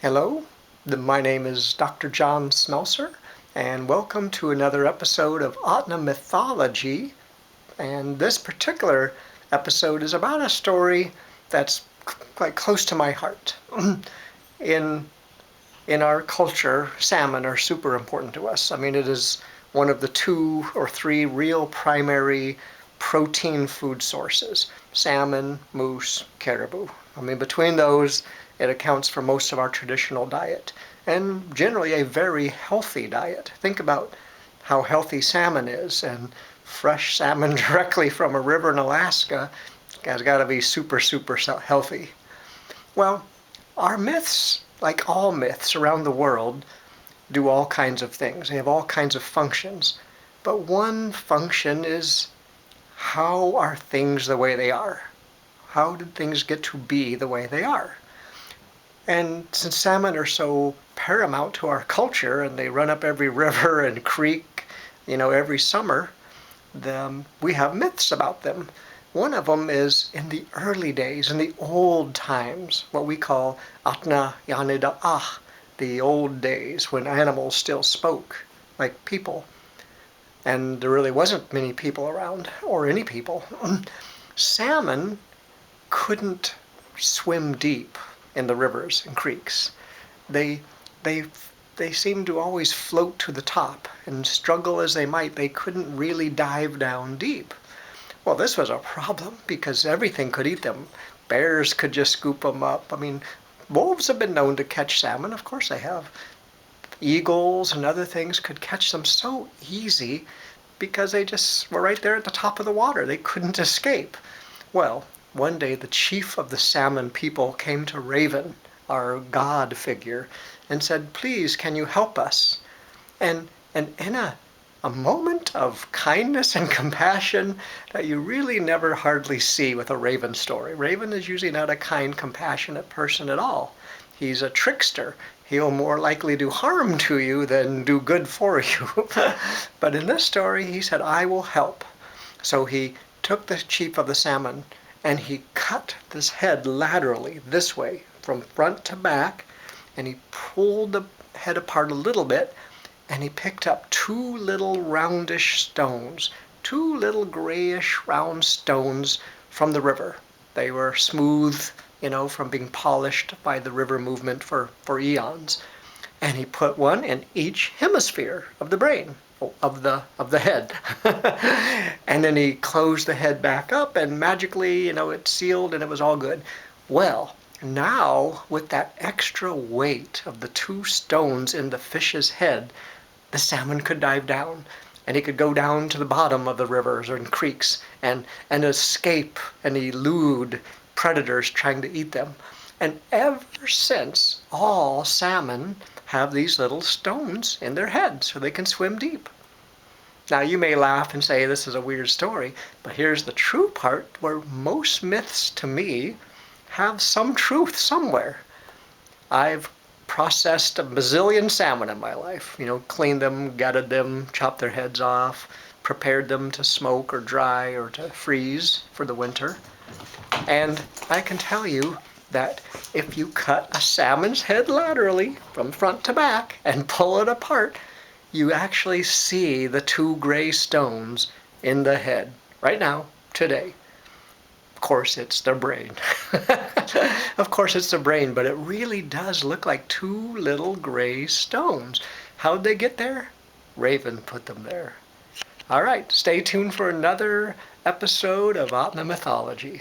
Hello, my name is Dr. John Smelcer, and welcome to another episode of Ahtna Mythology. And this particular episode is about a story that's quite close to my heart. in in our culture, salmon are super important to us. I mean, it is one of the 2 or 3 real primary protein food sources: salmon, moose, caribou. I mean, between those, it accounts for most of our traditional diet, and generally a very healthy diet. Think about how healthy salmon is, and fresh salmon directly from a river in Alaska has got to be super, super healthy. Well, our myths, like all myths around the world, do all kinds of things. They have all kinds of functions. But one function is, how are things the way they are? How did things get to be the way they are? And since salmon are so paramount to our culture and they run up every river and creek, every summer, we have myths about them. One of them is in the early days, in the old times, what we call Ahtna Myths, the old days when animals still spoke like people. And there really wasn't many people around, or any people. Salmon couldn't swim deep in the rivers and creeks. They, they, they seemed to always float to the top, and struggle as they might, they couldn't really dive down deep. Well, this was a problem because everything could eat them. Bears could just scoop them up. I mean, wolves have been known to catch salmon. Of course they have. Eagles and other things could catch them so easy because they just were right there at the top of the water. They couldn't escape. Well, one day the chief of the Salmon People came to Raven, our god figure, and said, "Please, can you help us?" And in a moment of kindness and compassion that you really never hardly see with a Raven story. Raven is usually not a kind, compassionate person at all. He's a trickster. He'll more likely do harm to you than do good for you. But in this story, he said, "I will help." So he took the chief of the salmon and he cut this head laterally this way from front to back, and he pulled the head apart a little bit, and he picked up 2 little roundish stones, 2 little grayish round stones from the river. They were smooth, from being polished by the river movement for eons. And he put one in each hemisphere of the brain, of the head. And then he closed the head back up, and magically, it sealed, and it was all good. Well, now with that extra weight of the 2 stones in the fish's head, the salmon could dive down, and he could go down to the bottom of the rivers and creeks and escape and elude predators trying to eat them. And ever since, all salmon have these little stones in their head so they can swim deep. Now you may laugh and say this is a weird story, but here's the true part where most myths to me have some truth somewhere. I've processed a bazillion salmon in my life. Cleaned them, gutted them, chopped their heads off, prepared them to smoke or dry or to freeze for the winter. And I can tell you that if you cut a salmon's head laterally from front to back and pull it apart, you actually see the 2 gray stones in the head right now, today. Of course, it's their brain. Of course, it's the brain, but it really does look like 2 little gray stones. How'd they get there? Raven put them there. All right, stay tuned for another episode of Ahtna Mythology.